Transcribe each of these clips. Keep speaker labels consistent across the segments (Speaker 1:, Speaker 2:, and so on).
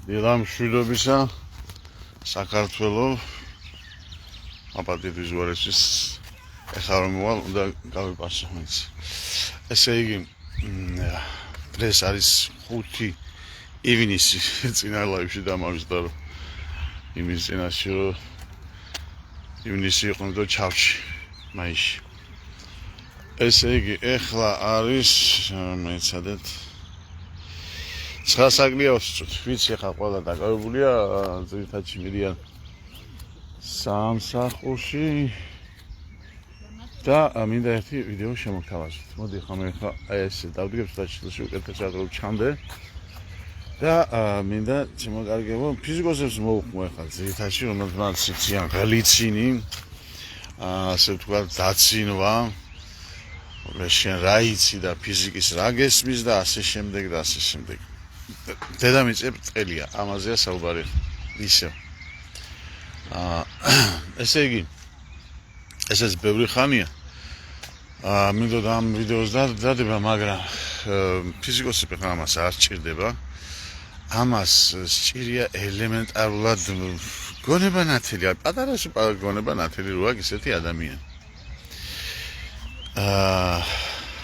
Speaker 1: დილამშვიდობისა საქართველოს აპატიტის ვარესის ეხლა რომ მოვალ უნდა გავიპარსო მეც. ესე იგი დღეს არის 5 ივნისი წინა ლაივში დამავიწყდა რომ იმის წინაშე რომ ივნისი იყო და ჩავში მაისში. ესე იგი ეხლა არის მეცადეთ 9 საგლიაოს წუთი, ვიცი ახლა ყველა დაკავებულია, ძირითადში მიდიან სამსახურში და მინდა ერთი ვიდეო შემოგთავაზოთ. მოდი ხომ ახლა აი ეს დავდგებ სტაჩილში უკეთესად რომ ჩამდე და მინდა შემოგარგებო ფიზიკოსებს მოუხმო ახლა ძირითადში რომელთაც იციან გლიცინი, ასე ვთქვათ დაცინვა, შენ რა იცი და ფიზიკის რა გესმის და ასე შემდეგ და ასე შემდეგ. დედამიწა ბრტყელია, ამაზეა საუბარი ისევ. ესე იგი, ესეც ბევრი ხანია. მინდოდა ამ ვიდეოს დადება, მაგრამ ფიზიკოსები ხან ამას არ სჭირდება. ამას სჭირია ელემენტარულად გონება ნათელი, პატარაში გონება ნათელი როა ისეთი ადამიანი.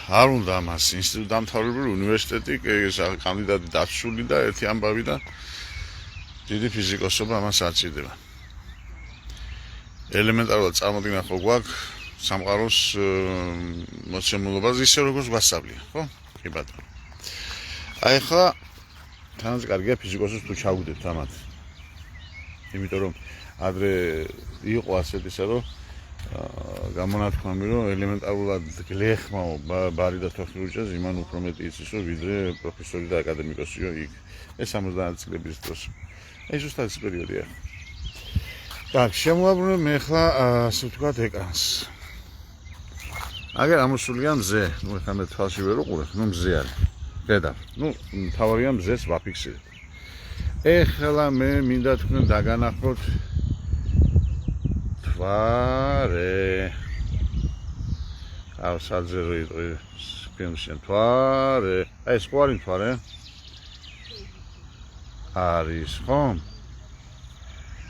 Speaker 1: არ უნდა ამას ინსტიტუტი დამთავრებული უნივერსიტეტი კანდიდატი დაცული და ერთი ამბავი და დიდი ფიზიკოსობა ამას არ სჭირდება. ელემენტარულად წარმოდგენა ხო გვაქვს სამყაროს მოცემულობაზე ისე როგორც გვასწავლია, ხო? კი ბატონო. აი ხა თანაც კარგია ფიზიკოსებს თუ ჩაგვდებთ ამათ. იმიტომ რომ ადრე იყო ასეთისა რომ გამონათქვამი რომ ელემენტარულად გლეხმაო ბარი და თოხი უჭას იმან უფრო მეტი იცის რომ ვიდრე პროფესორი და აკადემიკოსიო იქ. ეს 70 წლების დროს. ეს ზუსტად ეს პერიოდია. так, შემოვაბრუნებ მე ახლა ასე ვთქვათ ეკრანს. აგერ ამოსულია მზე, ნუ ახლა მე თვალში ვერ უყურებ, ნუ მზე არის. დედა, ნუ თავარია მზეს ვაფიქსირებ. ეხლა მე მინდა თქვენ დაგანახოთ თვარე. ავსაძე რო იყო ფილმში თვარე. აი ეს ყوارი თვარე. არის ხომ?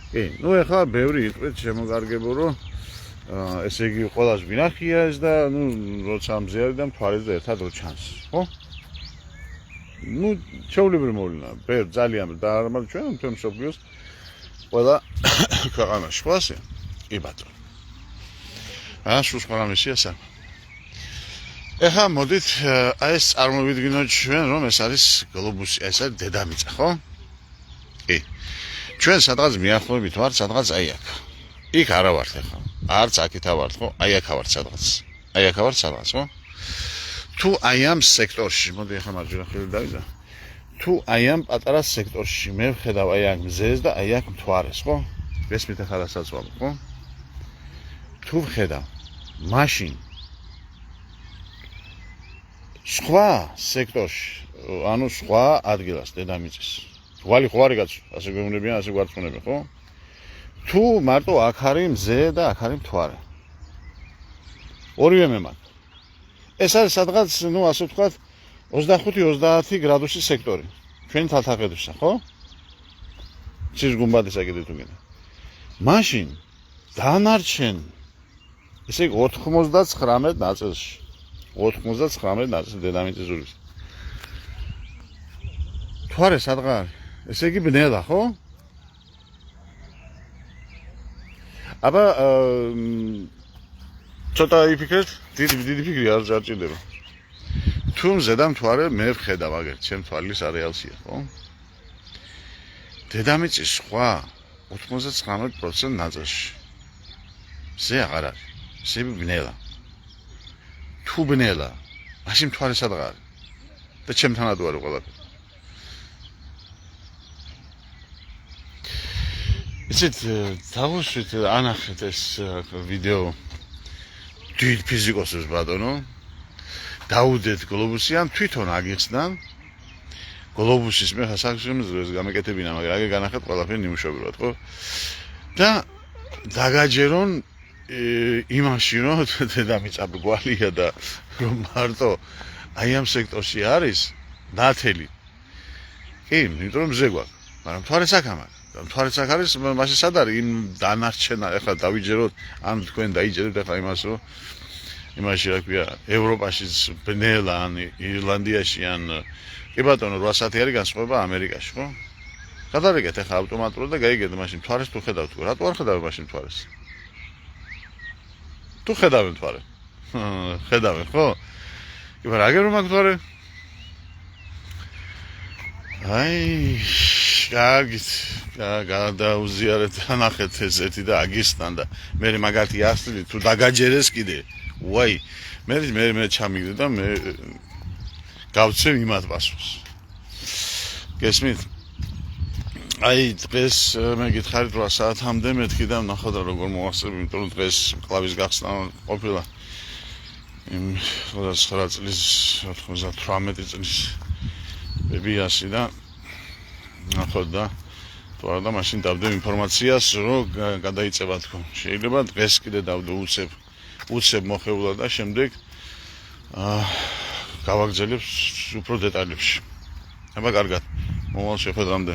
Speaker 1: კი, ნუ ეხლა ბევრი იყვეთ შემოგარგებო რომ ესე იგი ყველას ვინახია ეს და ნუ როცა მზე არის და მთვარეს და ერთად რო ჩანს, ხო? ნუ ჩაულებრივ მოვლენა, ძალიან და არ მაგრამ ჩვენ მთელ მსოფლიოს ყველა ქვეყანაში ხო ასე? კი ბატონო. სულ სხვა რამესია სამ. ეხლა მოდით აი ეს წარმოვიდგინოთ ჩვენ რომ ეს არის გლობუსი, ეს არის დედამიწა, ხო? კი. ჩვენ სადღაც მიახლოებით ვართ, სადღაც აი აქ. იქ არა ვართ ახლა. არც აქეთ ვართ, ხო? აი აქ ვართ სადღაც. აი აქ ვართ სადღაც, ხო? თუ აი ამ სექტორში, მოდი ახლა მარჯვენა ხელი დავიდა. თუ აი ამ პატარა სექტორში მე ვხედავ აი აქ მზეს და აი აქ მთვარეს, ხო? გესმით ახლა რასაცვალო, ხო? თუ ვხედავ, მაშინ სხვა სექტორში, ანუ სხვა ადგილას დედამიწის თვალი ხო არის კაცო, ასე გვეუბნებიან, ასე გვარწმუნებენ, ხო? თუ მარტო აქ არის მზე და აქ არის მთვარე. ორივე მე მაქვს. ეს არის სადღაც, ნუ ასე ვთქვათ, 25-30 გრადუსის სექტორი. ჩვენი თათაყედისა, ხო? ცის გუმბათისა კიდე თუ გინდა. მაშინ დანარჩენ ესე იგი 99 ნაწილში. 99 ნაწილში დედამიწის ზურგის. თვარე სადღა არის? ესე იგი ბნელა, ხო? აბა ცოტა იფიქრეთ, დიდი ფიქრი არ ჭირდება. თუ ზედამ თვარე მე ვხედავ აგერ, ჩემ თვალის არეალშია, ხო? დედამიწის სხვა 99% ნაწილში. ზე აღარ არის. ზე ბნელა. თუ ბნელა, მაშინ თვარე სადღა არის? და ჩემთანად ვარ ყველაფერი. იცით, დავუშვით ანახეთ ეს ვიდეო დიდ ფიზიკოსებს ბატონო. დაუდეთ გლობუსი ან თვითონ აგიხსნან. გლობუსის მე ხასახშემს გამეკეთებინა, მაგრამ აგე განახეთ ყველაფერი ნიმუშობრივად, ხო? და დაგაჯერონ იმაში რომ დედამიწა ბგვალია და რომ მარტო აი ამ სექტორში არის ნათელი. კი, იმიტომ რომ მზე გვაქვს. მაგრამ მთვარეს აქ ამარ. მთვარეს აქ არის, მაშინ სად არის იმ დანარჩენა, ეხლა დავიჯეროთ, ან თქვენ დაიჯერეთ ეხლა იმას, რომ იმაში რა ქვია, ევროპაშიც ბნელა ან ირლანდიაში ან კი ბატონო 8 საათი არის განსხვავება ამერიკაში, ხო? გადავიგეთ ეხლა ავტომატურად და გაიგეთ მაშინ მთვარეს თუ ხედავთ, რატო არ ხედავ მაშინ მთვარეს? თუ ხედავენ მთვარე. ხედავენ, ხო? კი მაგრამ აგერ რომ მაგთვარე აი კარგით გადაუზიარეთ ნახეთ ესეთი და აგისთან და მე მაგათი ასლი თუ დაგაჯერეს კიდე ვაი მე ჩამიგდე და მე გავცემ იმათ პასუხს გესმით აი დღეს მე გითხარით 8 საათამდე მეთქი და ნახავ და როგორ მოვახსენებ იმიტომ რომ დღეს კლავის გახსნა ყოფილა იმ 29 წლის 98 წლის ბებიასი და ნახოთ და თუ არა და მაშინ დავდებ ინფორმაციას რომ გადაიწება თქო შეიძლება დღეს კიდე დავდო უცებ მოხეულა და შემდეგ გავაგრძელებს უფრო დეტალებში აბა კარგად მომავალ შეხვედრამდე